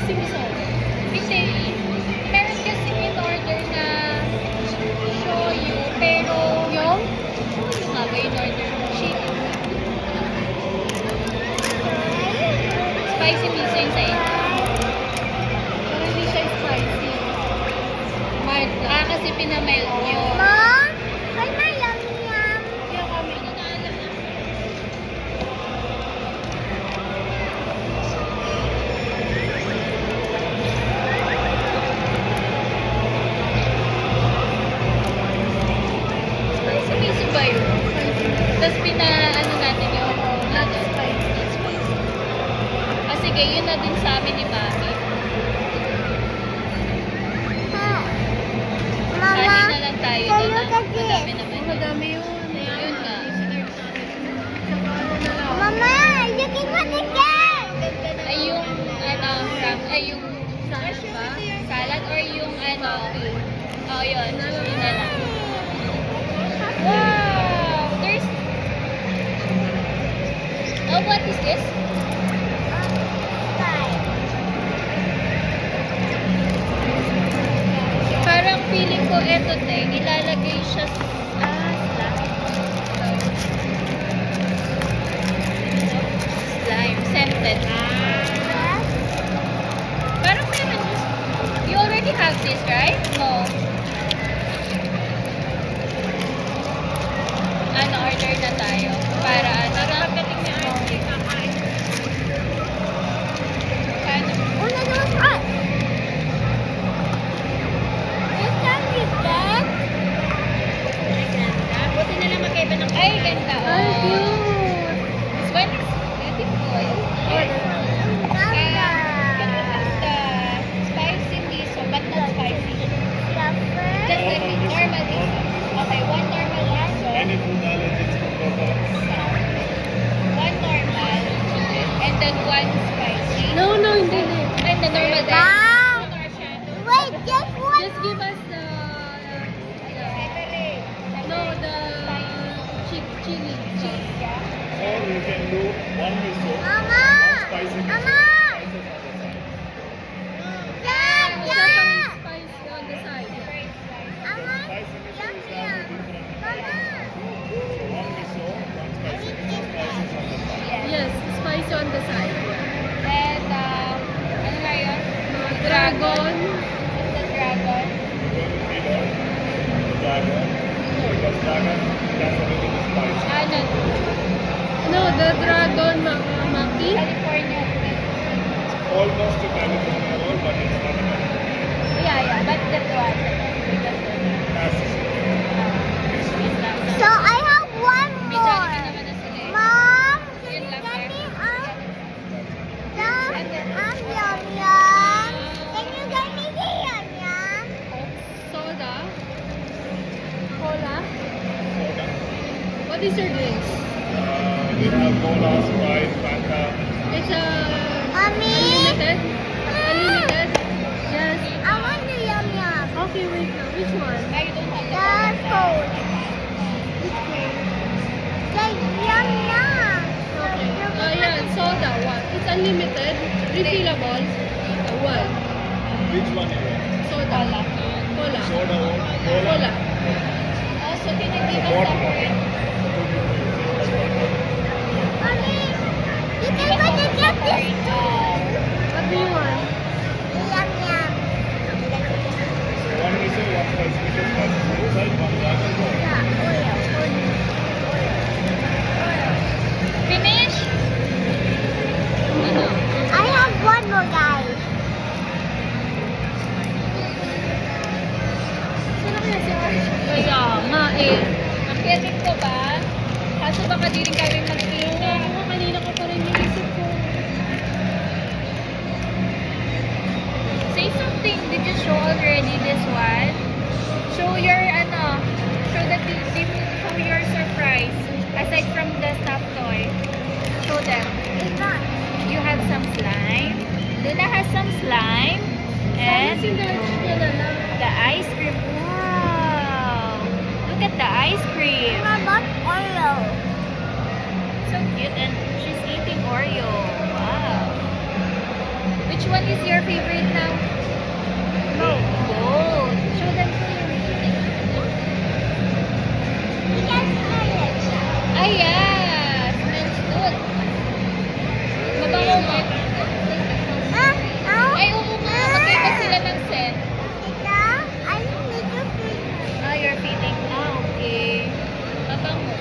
spicy miso. Kasi, meron kasi in-order na shoyu, pero Yung? nga ba in-order? Chicken. Spicy miso yung sa'yo. Pero hindi siya spicy. Mild lang. Ah, kasi pinamelt nyo. Mom, why my yummy yum? Kaya kami nanaalam na. Spicy miso ba yun? Tapos ano natin yung Not ano. spicy. Ah, sige, yun na din sa amin ni Mami. Kanin Mama, na lang tayo sa'yo doon. kasi. Madami naman yun. Madami yun. Yun nga. Saka ano na lang. Mama, you can put it again. Ay yung ay yung Salad ba? salad or yung oh yun na lang. Wow! There's oh, what is this? Parang feeling ko eto ilalagay siya slime, scented. Parang meron. You already have this, right? No. Order na tayo. Para pagdating ni Archie, kakain. Paano? Oh, no, no, hot. This time is dead. Ay, ganda. Buti na lang magkaiba ng ay, ganda. Ay, Oh. cute. This one is beautiful. Ganda. Ganda. Spicy miso, but not spicy. Fluffer. Just a bit normal miso. Okay, one normal miso. Any food allergies from products? One normal. And then one spicy. No, hindi. And the normal then. Wow. One or siya. Wait, just one. Just give us the chili. Or you can do one miso, Mama. one spicy miso, Mama. spices on the side. Dad, Dad. Spice on the side. Mama. Spicy miso Yum, is yum. slightly different. Mama. One miso, one spicy miso, spices on the side. Yes, spice on the side. And, ano nga yun? Dragon. The dragon. You're going to feed on the dragon, because dragon has a little bit spicy. Ano? No, the dragon maki. California. Almost to California roll, but it's not a California. Yeah. But that one. That's So I have one May more. Jollibee naman na sila eh. Mom, can Yun you lang get eh. me yum yum? Can you get me the yum yum? Soda. Cola. soda. What is your drinks? We have cola, Sprite, Fanta. It's a Mommy, unlimited. Unlimited. Yes. I want the yum yum. Okay, wait now. Which one? I don't have The cold. Which one? The yum yum. Okay. Yeah, soda. One. It's unlimited. Refillable. One. Which one you want? Soda. Cola. Soda or cola? Cola. Also, can you give us What? separate? Mommy, you can Give us put also it get this separate, What do you want? yum yum. One miso, one spicy miso, spices on the side, one dragon roll. Yeah, Finish? Ano? I have one more, guys. Saan kaya si Archie? Kaya nga eh. Akyatin ko ba? Kaso baka di rin kami magkita. Ako kanina ko pa rin naisip ko. Say something. Did you show already this one? Show your show your surprise. Aside from the stuffed toy. Show them. It's not. You have some slime. Luna has some slime. Sana And si Archie niya na lang. the ice cream. Wow! Look at the ice cream. I bought Oreo. So cute. And she's eating Oreo. Wow. Which one is your favorite now? Both. Show them to you. Ay, yeah. Smells good. Mabango mo. Ay, oo nga. Magkaiba sila ng scent. Ah, you're feeding. Ah, okay. Mabango.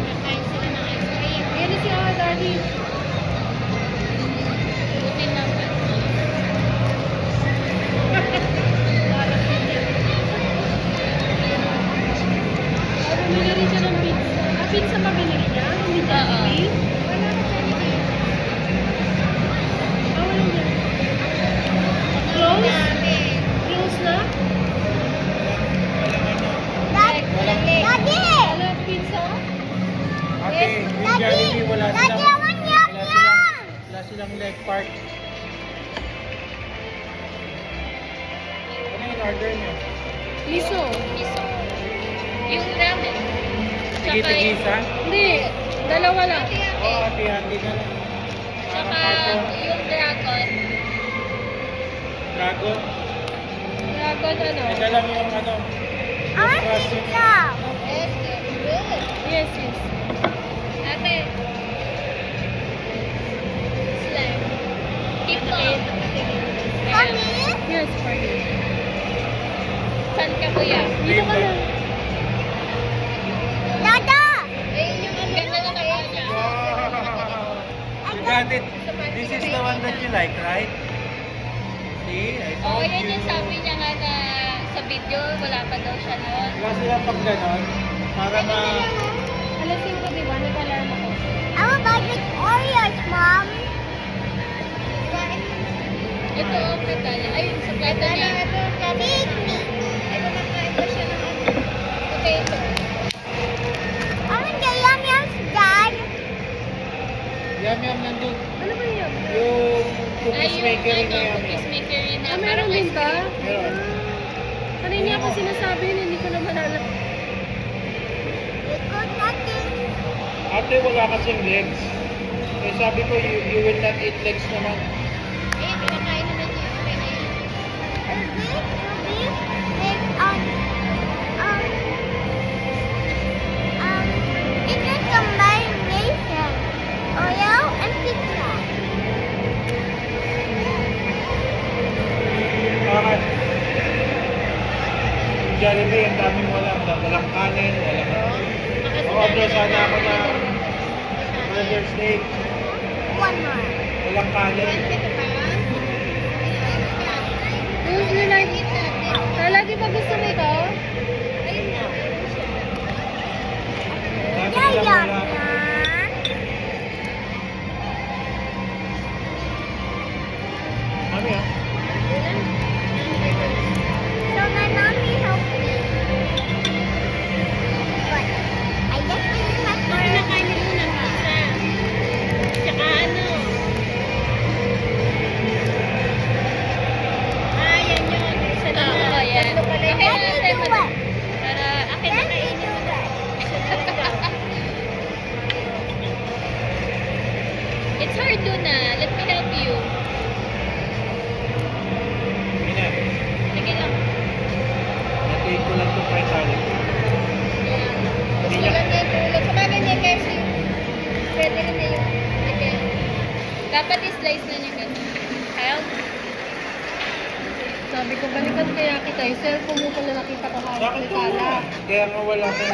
Nakain sila ng ice cream. Yan na siya, Daddy. Buti naman. Bumili rin siya ng pizza. Ah, pizza pa binili niya? Hindi Jollibee? Wala ka Jollibee. Ah, wala niya. Close? Close na? Wala pizza? Ate, yung Jollibee, wala silang leg part. Ano yung order niyo? Miso. Miso. Yung ramen. Sige, Tsaka tigisa? Hindi. Dalawa lang. Oo, ate-ate na lang. Tsaka yung dragon. Dragon. Dragon ano? Ito lang yung ano. Yes, yes. Ate. Slime. Keep on. Yes, for you. Saan ka kuya? Dito ka na. Ayun yung ang ganda na kaya niya. Wow! You got it. This is the one that you like, right? See, I Oo, told yan you. yung sabi niya nga na sa video, wala pa daw siya noon. Wala sila pag ganon. Para ma... Alas 5, di ba? Nag-alarm ako. Ito, okay kaya. Ayun, sa plato niya. Ito nakain pa siya ng potato. Yum-yum nandun. Ano ba yun? Yung Ay, cookies yung maker ano, na yum-yum. cookies maker rin na. Ah, meron parang din ice ba? cream. Meron. Kanina ako sinasabi yun, hindi ko naman alam. Ate, wala kasing legs. Eh, sabi ko, you will not eat legs naman. Eh, pinakain naman niya. Okay na yun. Bakit? Jollibee, ang daming walang kanin, walang... O-order sana ako na burger steak, walang kanin. Yung nilike. Lagi pa gusto mo ito? Dami silang wala. Dami ah. So my mommy helped me. But I just finished my first. Tsaka ano? Ah, yan yun. Isa na. Oo, yan. Akin Let na me natin. do it. Para akin na Let me kainin do mo. it. It's hard to na. Let me help you. Mina, Sige lang. natake ko lang itong fried salad. Hindi niya. Sabagay niya kasi pwede rin na yung chicken. Dapat i-slice na niya ganun. Help? Sabi ko, balikan kaya kita. Yung cellphone mo pala nakita ko hawak Bakit ni ito? Tala. Kaya nga wala ko.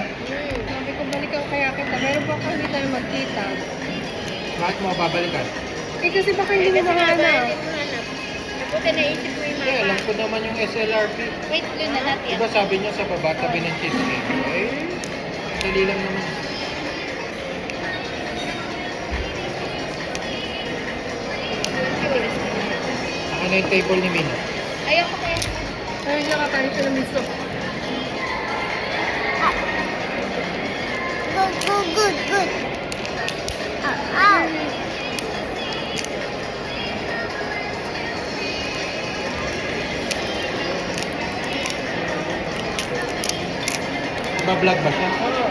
Sabi ko, balikan kaya kita. Meron pa ako hindi tayo magkita. Bakit mo babalikan? Eh kasi baka hindi mo mahanap. Buti naisip mo yung Eh, alam ko naman yung SLRP. Wait, yun na natin. Diba sabi niya sa baba, tabi ng cheesecake? Eh, dali lang naman. Saka na yung table ni Mina. Ayoko kaya. Ayun niya kakain siya ng miso. Good. Ow. Ba-vlog ba siya? Oo,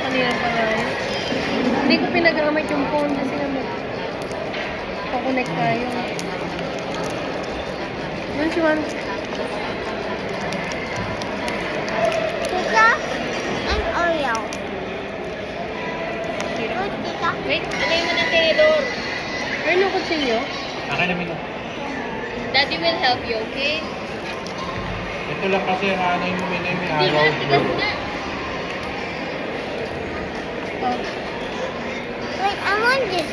kanina pa nga yun. Hindi ko pinagamit yung phone kasi naman. Kukonect tayo. Don't you want? Tita and Oreo. Good, tita. Wait, alay mo ng tinidor. Ano kutsilyo? Akin namin na. Daddy will help you, okay? Ito lang kasi hanay mo may Hindi araw. nga, tigas nga. Oh. Wait, I want this.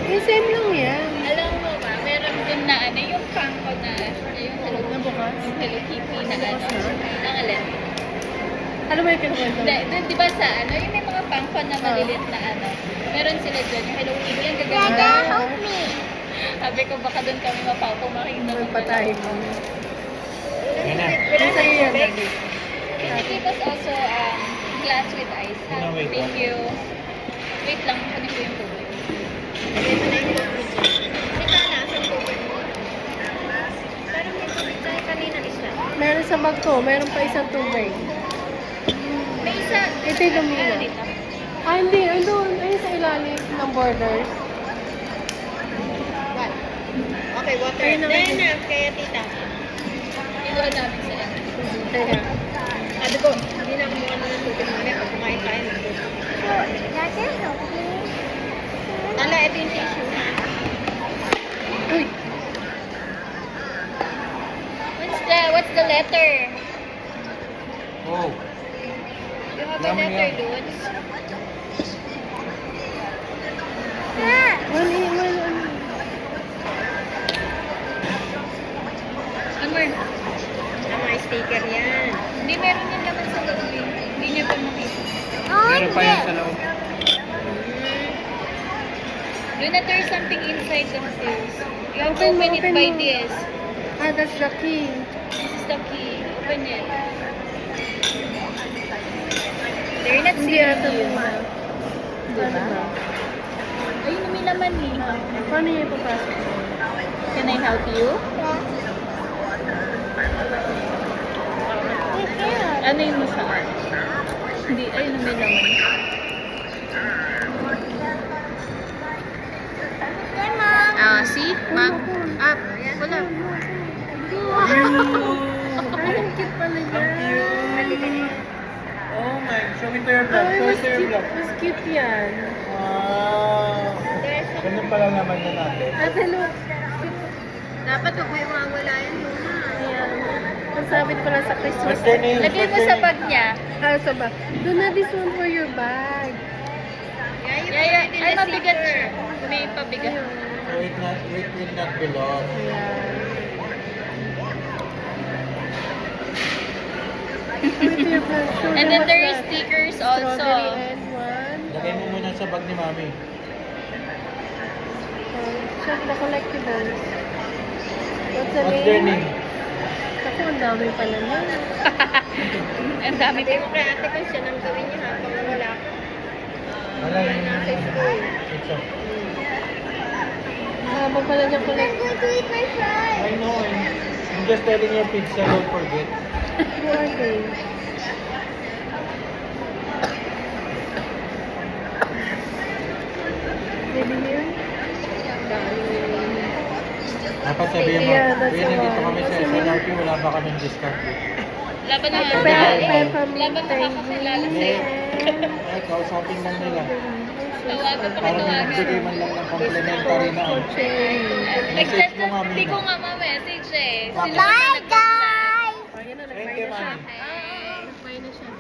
Yung same lang yan. Alam mo ba, meron din na ano, yung pangko na, yung Hello, Nabukas? yung Hello Kitty na ano. Ang alin? Ano ba yung kinukwento? Di ba sa ano, yung may mga pangko na malilit na ano, meron sila dyan, yung Hello Kitty, yung Dada, gagawin. help me. Sabi ko baka doon kami mapapumakita. Magpatay mo. Yan na. Ano sa'yo yan, Daddy? Can you give us also glass with ice? Ha? No, wait. Thank you. Wait lang, kunin ko yung tubig. Meron sa bag ko, meron pa isang tubig. May isa. Ito yung lumina. Ano dito? Ah, hindi. Ayun, ayun sa ilalim ng borders. Okay, water. Ayun na, ayun na. Kaya tita. Iluhan namin sila. Teka. Sabi ko, hindi na kumuha na ng tubig mamaya pag kumain tayo ng tubig. Dada, help me. Tala, ito yung tissue. Uy! What's the letter? Oh. You have a Yum, letter, yum. dudes. Ah, One. Ano more? May sticker yan. Hindi, meron yung laman sa loob. Hindi niya pa makita. I want Meron pa yan sa this. loob. Do not there's something inside the stairs. You have to Open mo, open it open by mo. this. Ah, that's the key. This is the key. Open it. They're not Hindi seeing ata you. lumina. Paano ba? Ayun, may laman eh. Paano niya ipapasok? Can I help you? Ano yung masaan? Hindi, ayun may laman. Hey, Mom. See? Ma'am? Wala. Ay, ang cute pala niya. Oh my, show me to your vlog. Ay, Show mas me to your cute, vlog. mas cute yan. Wow. Ganun pala naman na natin. Ate, look. Dapat huwag may mawala yan muna. Ayan. Ang sabit pala sa Christmas. What's their name? Lagay mo sa bag niya. Ah, sa bag. Do not this one for your bag. Yeah. Ay, mabigat siya. May pabigat. So it will not belong. Ayan. With your bag. Show And them then what's there is that. stickers Strawberry also. and one. Lagay mo muna sa bag ni Mami. Check the collectibles. What's the What's their name? Ako, ang dami pala niya. Ang dami ko. Kaya ate ko siya nang gawin niya habang wala ko. Wala yung pizza. Habang pala niya I'm collect. going to eat my fries. I know. I'm just telling you pizza, don't forget. Who are they? Maybe here? Dapat sabihin mo, Yeah, that's "Uy, the nandito one. kami sa What's the SLRP, wala pa kaming discount dito." Laban na nga. Peppermint Laban na kakakilala Hindi. sa'yo. Ay, kausapin lang nila. Tawagan pa Para katawagan. magbigay man lang ng complimentary na ano. Message mo nga Hindi ko muna. nga ma-message eh. Okay. Sila Bye, na nag-reply. guys. Ayun na, Thank nag-buy you, na siya. ma'am.